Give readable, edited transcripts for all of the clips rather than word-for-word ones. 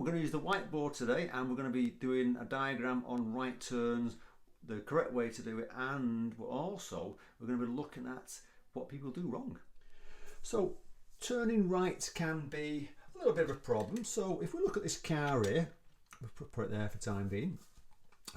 We're going to use the whiteboard today and we're going to be doing a diagram on right turns, the correct way to do it, and we're going to be looking at what people do wrong. So turning right can be a little bit of a problem. So if we look at this car here, we'll put it there for the time being,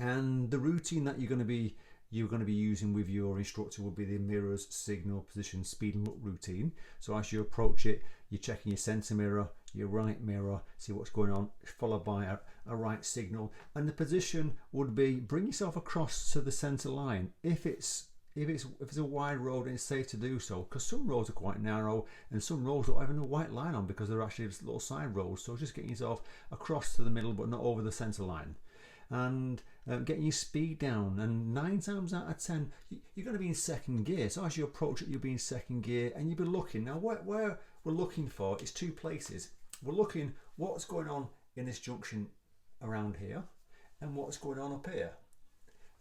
and the routine that you're going to be using with your instructor will be the mirrors, signal, position, speed and look routine. So as you approach it, you're checking your centre mirror, your right mirror, see what's going on, followed by a right signal. And the position would be bring yourself across to the centre line. If it's a wide road, and it's safe to do so, because some roads are quite narrow and some roads don't have a white line on because they're actually little side roads. So just getting yourself across to the middle but not over the centre line, and getting your speed down. And 9 times out of 10 you're going to be in second gear. So as you approach it, you'll be in second gear and you'll be looking. Now where we're looking for is two places. We're looking what's going on in this junction around here and what's going on up here,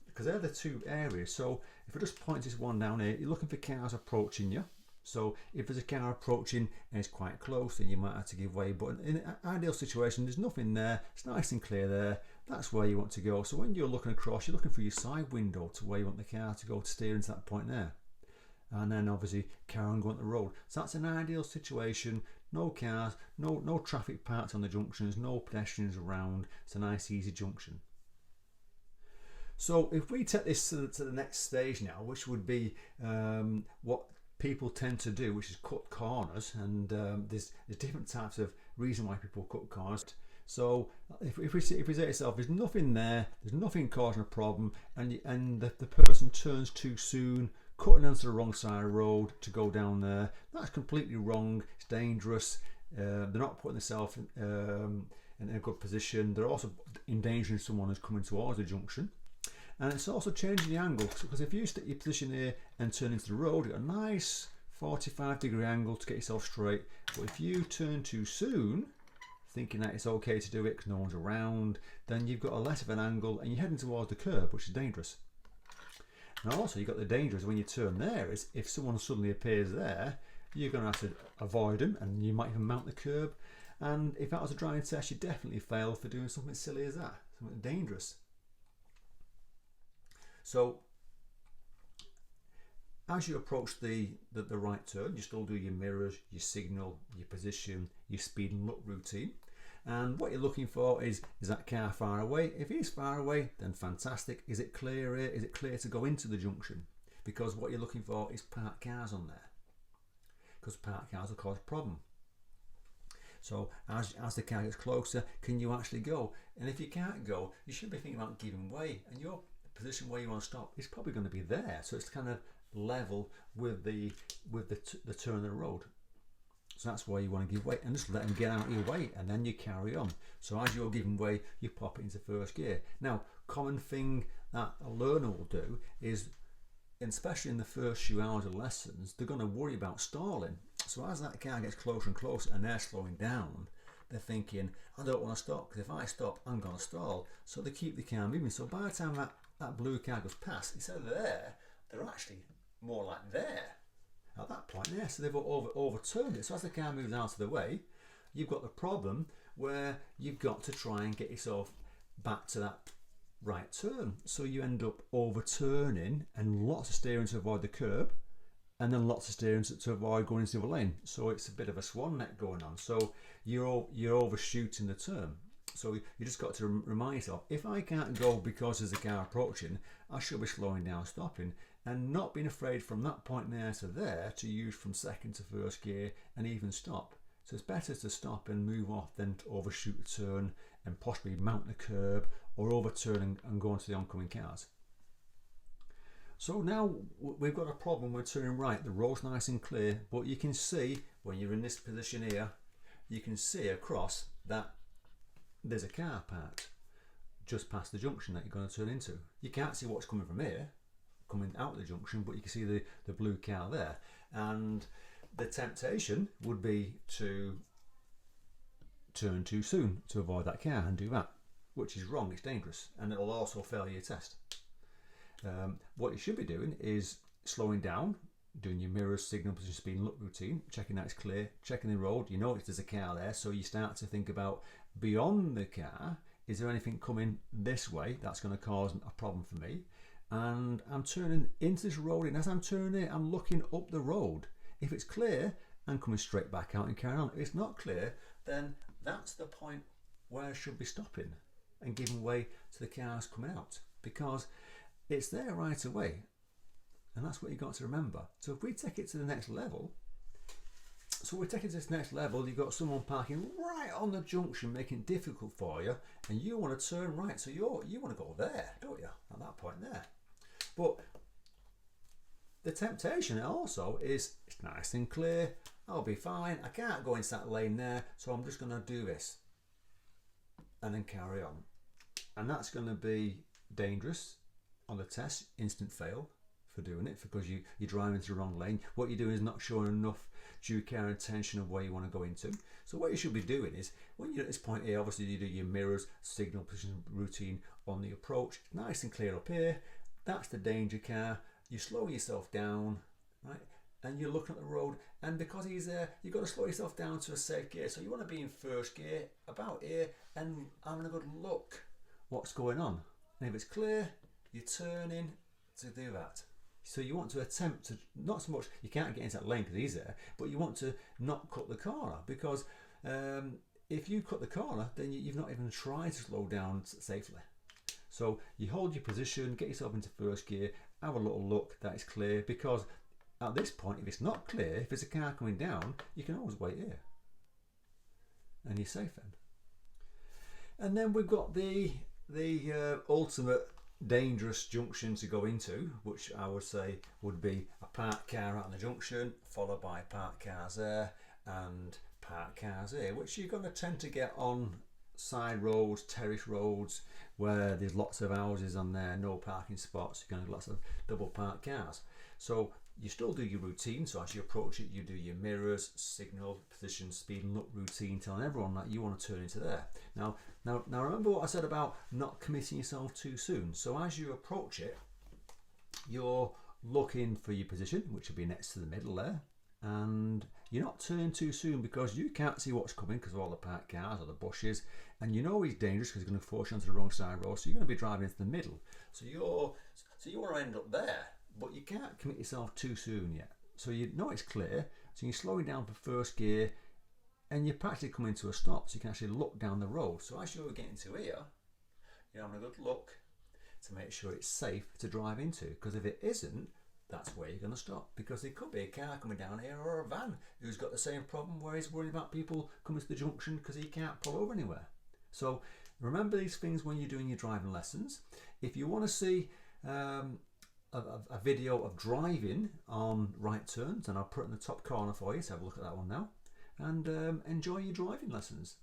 because they're the two areas. So if I just point this one down here, you're looking for cars approaching you. So if there's a car approaching and it's quite close, then you might have to give way. But in an ideal situation, there's nothing there, it's nice and clear there, that's where you want to go. So when you're looking across, you're looking through your side window to where you want the car to go to steer into that point there. And then obviously carry on going up the road. So that's an ideal situation. No cars, no traffic parked on the junctions, no pedestrians around. It's a nice easy junction. So if we take this to the next stage now, which would be what people tend to do, which is cut corners, and there's different types of reason why people cut corners. So if we say to yourself, there's nothing there, there's nothing causing a problem, and the person turns too soon, cutting onto the wrong side of the road to go down there, that's completely wrong. It's dangerous. They're not putting themselves in a good position. They're also endangering someone who's coming towards the junction. And it's also changing the angle, because if you stick your position here and turn into the road, you've got a nice 45-degree angle to get yourself straight. But if you turn too soon, thinking that it's okay to do it because no one's around, then you've got a less of an angle and you're heading towards the curb, which is dangerous. And also you've got the dangers when you turn there is if someone suddenly appears there, you're going to have to avoid them, and you might even mount the curb. And if that was a driving test, you definitely fail for doing something silly as that, something dangerous. So as you approach the right turn, you still do your mirrors, your signal, your position, your speed and look routine. And what you're looking for is that car far away? If it is far away, then fantastic. Is it clear here? Is it clear to go into the junction? Because what you're looking for is parked cars on there, because parked cars will cause a problem. So as the car gets closer, can you actually go? And if you can't go, you should be thinking about giving way, and your position where you want to stop is probably going to be there, so it's kind of level with the turn of the road. So that's why you want to give way, and just let them get out of your way, and then you carry on. So as you're giving way, you pop it into first gear. Now, common thing that a learner will do is, especially in the first few hours of lessons, they're going to worry about stalling. So as that car gets closer and closer and they're slowing down, they're thinking, I don't want to stop, because if I stop, I'm going to stall. So they keep the car moving. So by the time that blue car goes past, instead of there, they're actually more like there at that point there. So they've overturned it. So as the car moves out of the way, you've got the problem where you've got to try and get yourself back to that right turn. So you end up overturning, and lots of steering to avoid the curb, and then lots of steering to avoid going into the other lane. So it's a bit of a swan neck going on. So you're overshooting the turn. So you just got to remind yourself, if I can't go because there's a car approaching, I should be slowing down, stopping, and not being afraid from that point there to there to use from second to first gear and even stop. So it's better to stop and move off than to overshoot the turn and possibly mount the curb or overturn and go into the oncoming cars. So now we've got a problem with turning right. The road's nice and clear, but you can see when you're in this position here, you can see across that there's a car parked just past the junction that you're going to turn into. You can't see what's coming from here, coming out of the junction, but you can see the blue car there. And the temptation would be to turn too soon to avoid that car and do that, which is wrong. It's dangerous, and it'll also fail your test. What you should be doing is slowing down, doing your mirrors, signal, position, speed and look routine, checking that it's clear, checking the road. You know if there's a car there, so you start to think about beyond the car. Is there anything coming this way that's going to cause a problem for me? And I'm turning into this road, and as I'm turning it, I'm looking up the road. If it's clear, I'm coming straight back out and carrying on. If it's not clear, then that's the point where I should be stopping and giving way to the cars coming out, because it's there right away. And that's what you've got to remember. So if we take it to the next level, you've got someone parking right on the junction, making it difficult for you, and you want to turn right. So you want to go there, don't you? At that point there. But the temptation also is, it's nice and clear, I'll be fine, I can't go into that lane there, so I'm just going to do this and then carry on. And that's going to be dangerous on the test, instant fail for doing it, because you're driving into the wrong lane. What you're doing is not showing enough due care and attention of where you want to go into. So what you should be doing is, when you're at this point here, obviously you do your mirrors, signal position routine on the approach, nice and clear up here. That's the danger car. You slow yourself down, right? And you're looking at the road, and because he's there, you've got to slow yourself down to a safe gear. So you want to be in first gear, about here, and having a good look what's going on. And if it's clear, you're turning to do that. So you want to attempt to, not so much, you can't get into that lane because he's there, but you want to not cut the corner, because if you cut the corner, then you've not even tried to slow down safely. So you hold your position, get yourself into first gear, have a little look that is clear, because at this point, if it's not clear, if there's a car coming down, you can always wait here and you're safe then. And then we've got the ultimate dangerous junction to go into, which I would say would be a parked car out on the junction, followed by parked cars there and parked cars here, which you're going to tend to get on side roads, terrace roads, where there's lots of houses on there, no parking spots. You're going to get lots of double parked cars. So you still do your routine. So as you approach it, you do your mirrors, signal, position, speed and look routine, telling everyone that you want to turn into there. Now remember what I said about not committing yourself too soon. So as you approach it, you're looking for your position, which will be next to the middle there, and you're not turning too soon, because you can't see what's coming because of all the parked cars or the bushes, and you know he's dangerous because he's going to force you onto the wrong side road, so you're going to be driving into the middle. So you want to end up there, but you can't commit yourself too soon yet. So you know it's clear, so you're slowing down for first gear, and you're practically coming to a stop, so you can actually look down the road. So as you're getting to here, you're having a good look to make sure it's safe to drive into, because if it isn't, that's where you're going to stop, because there could be a car coming down here or a van who's got the same problem, where he's worried about people coming to the junction because he can't pull over anywhere. So remember these things when you're doing your driving lessons. If you want to see a video of driving on right turns, and I'll put it in the top corner for you, so have a look at that one now, and enjoy your driving lessons.